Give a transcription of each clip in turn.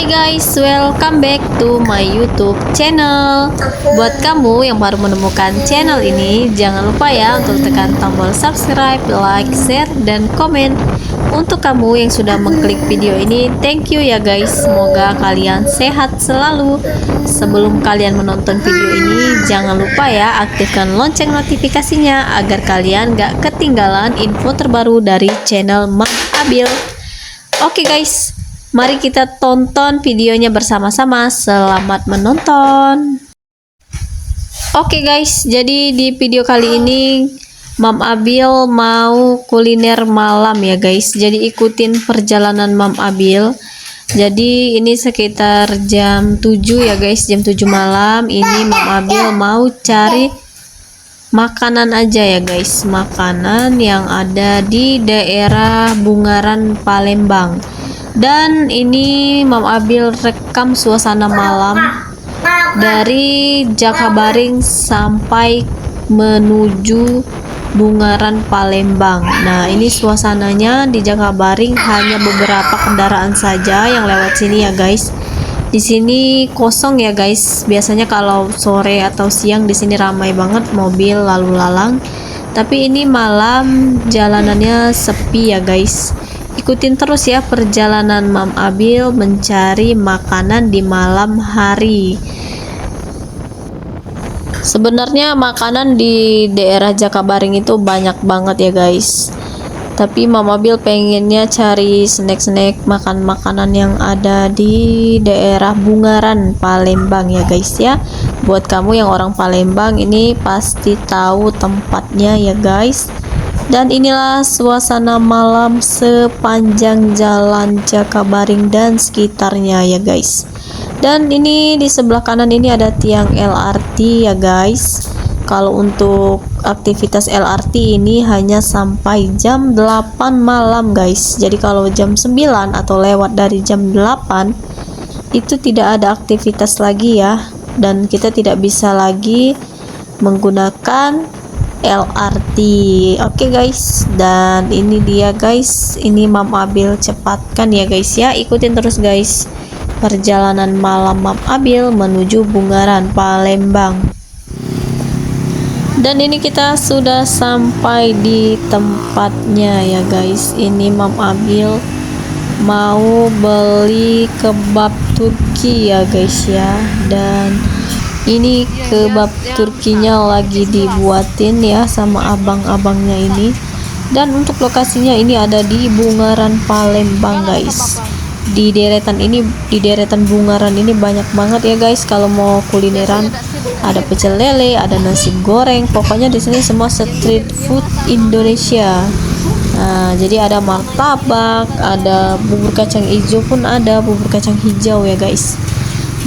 Hai guys, welcome back to my YouTube channel. Buat kamu yang baru menemukan channel ini, jangan lupa ya untuk tekan tombol subscribe, like, share, dan komen. Untuk kamu yang sudah mengklik video ini, thank you ya guys. Semoga kalian sehat selalu. Sebelum kalian menonton video ini, jangan lupa ya aktifkan lonceng notifikasinya agar kalian gak ketinggalan info terbaru dari channel Mam Abil. Oke guys, mari kita tonton videonya bersama-sama. Selamat menonton. Oke guys, jadi di video kali ini Mam Abil mau kuliner malam ya guys. Jadi ikutin perjalanan Mam Abil. Jadi ini sekitar jam 7 ya guys, jam 7 malam. Ini Mam Abil mau cari makanan aja ya guys. Makanan yang ada di daerah Bungaran, Palembang. Dan ini Mam Abil rekam suasana malam dari Jakabaring sampai menuju Bungaran, Palembang. Nah, ini suasananya di Jakabaring, hanya beberapa kendaraan saja yang lewat sini ya guys. Di sini kosong ya guys. Biasanya kalau sore atau siang di sini ramai banget mobil lalu lalang. Tapi ini malam jalanannya sepi ya guys. Ikutin terus ya perjalanan Mam Abil mencari makanan di malam hari. Sebenarnya makanan di daerah Jakabaring itu banyak banget ya guys. Tapi Mam Abil pengennya cari snack-snack, makan makanan yang ada di daerah Bungaran, Palembang ya guys ya. Buat kamu yang orang Palembang ini pasti tahu tempatnya ya guys. Dan inilah suasana malam sepanjang jalan Jakabaring dan sekitarnya ya guys. Dan ini di sebelah kanan ini ada tiang LRT ya guys. Kalau untuk aktivitas LRT ini hanya sampai jam 8 malam guys. Jadi kalau jam 9 atau lewat dari jam 8 itu tidak ada aktivitas lagi ya. Dan kita tidak bisa lagi menggunakan LRT. Oke guys, dan ini dia guys, ini Mam Abil cepatkan ya guys ya, ikutin terus guys perjalanan malam Mam Abil menuju Bungaran, Palembang. Dan ini kita sudah sampai di tempatnya ya guys. Ini Mam Abil mau beli kebab Turki ya guys ya. Dan ini kebab Turkinya lagi dibuatin ya sama abang-abangnya ini. Dan untuk lokasinya ini ada di Bungaran, Palembang guys. Di deretan Bungaran ini banyak banget ya guys. Kalau mau kulineran, ada pecel lele, ada nasi goreng. Pokoknya di sini semua street food Indonesia. Nah, jadi ada martabak, ada bubur kacang hijau pun ada, bubur kacang hijau ya guys.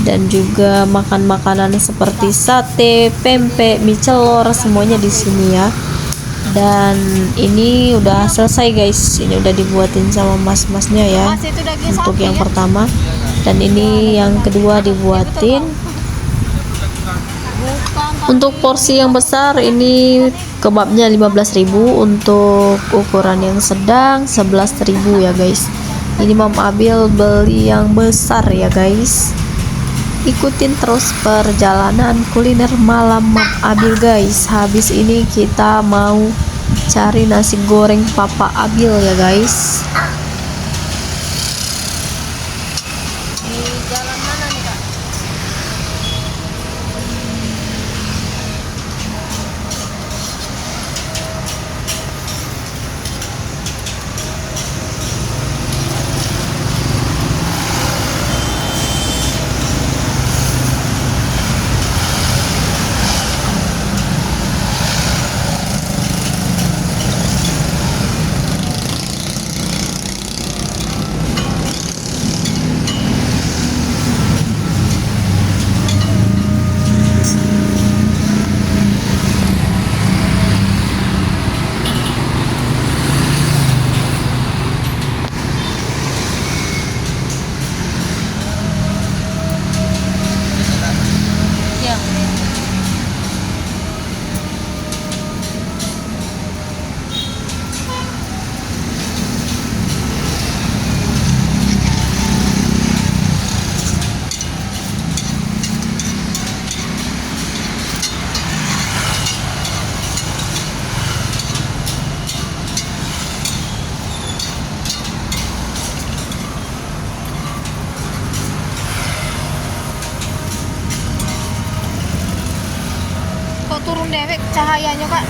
Dan juga makan makanan seperti sate, pempek, mie celor, semuanya di sini ya. Dan ini udah selesai guys, ini udah dibuatin sama mas-masnya ya. Untuk yang pertama, dan ini yang kedua dibuatin. Untuk porsi yang besar ini kebabnya 15.000, untuk ukuran yang sedang 11.000 ya guys. Ini Mam Abil beli yang besar ya guys. Ikutin terus perjalanan kuliner malam Mam Abil guys. Habis ini kita mau cari nasi goreng Papa Abil ya guys. Di jalan mana nih Kak? cahayanya, Kak.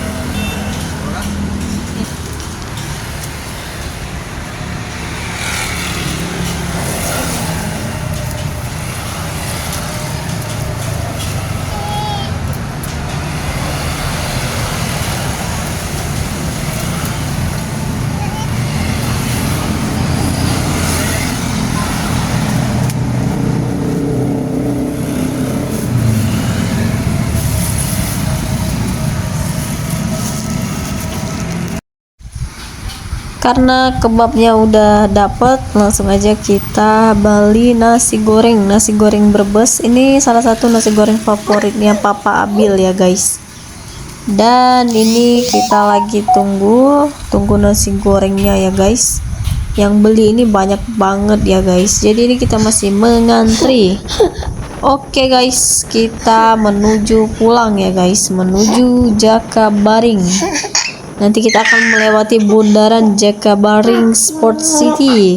Karena kebabnya udah dapet, langsung aja kita beli nasi goreng Brebes. Ini salah satu nasi goreng favoritnya Papa Abil ya guys. Dan ini kita lagi tunggu nasi gorengnya ya guys. Yang beli ini banyak banget ya guys, jadi ini kita masih mengantri. Oke guys, kita menuju pulang ya guys, menuju Jakabaring. Nanti kita akan melewati bundaran Jakabaring Sport City,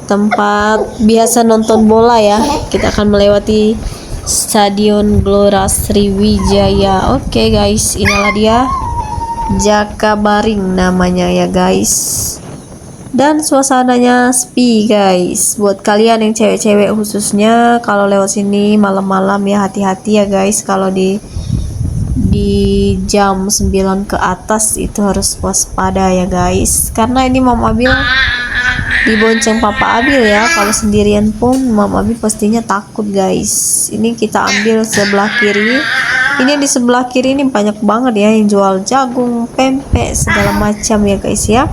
tempat biasa nonton bola ya. Kita akan melewati Stadion Gelora Sriwijaya. Oke guys, inilah dia Jakabaring namanya ya guys. Dan suasananya sepi guys. Buat kalian yang cewek-cewek khususnya, kalau lewat sini malam-malam ya hati-hati ya guys. Kalau di jam 9 ke atas itu harus waspada ya guys, karena ini Mam Abil dibonceng Papa Abil ya. Kalau sendirian pun Mam Abil pastinya takut guys. Ini kita ambil sebelah kiri. Ini di sebelah kiri ini banyak banget ya yang jual jagung, pempek, segala macam ya guys ya.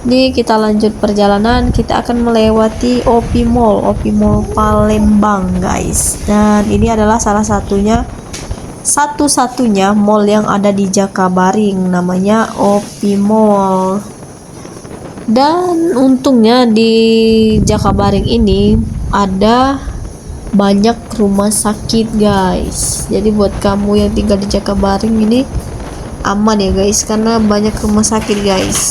Ini kita lanjut perjalanan, kita akan melewati OP Mall Palembang guys. Dan ini adalah salah satu-satunya mall yang ada di Jakabaring, namanya OP Mall. Dan untungnya di Jakabaring ini ada banyak rumah sakit guys. Jadi buat kamu yang tinggal di Jakabaring ini aman ya guys, karena banyak rumah sakit guys.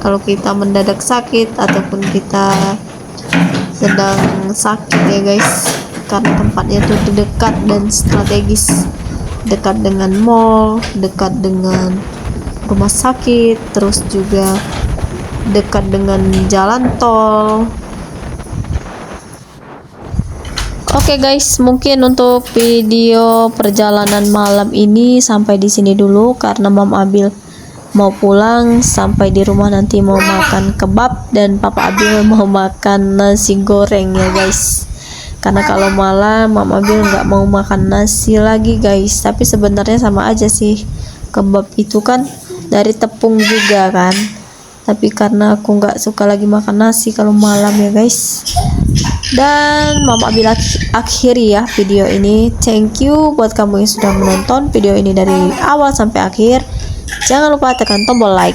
Kalau kita mendadak sakit ataupun kita sedang sakit ya guys, karena tempatnya tuh dekat dan strategis, dekat dengan mall, dekat dengan rumah sakit, terus juga dekat dengan jalan tol. Oke guys, mungkin untuk video perjalanan malam ini sampai di sini dulu, karena Mam Abil mau pulang. Sampai di rumah nanti mau makan kebab dan Papa Abil mau makan nasi goreng ya guys. Karena kalau malam Mam Abil nggak mau makan nasi lagi guys. Tapi sebenarnya sama aja sih, kebab itu kan dari tepung juga kan. Tapi karena aku nggak suka lagi makan nasi kalau malam ya guys. Dan Mam Abil akhiri ya video ini. Thank you buat kamu yang sudah menonton video ini dari awal sampai akhir. Jangan lupa tekan tombol like.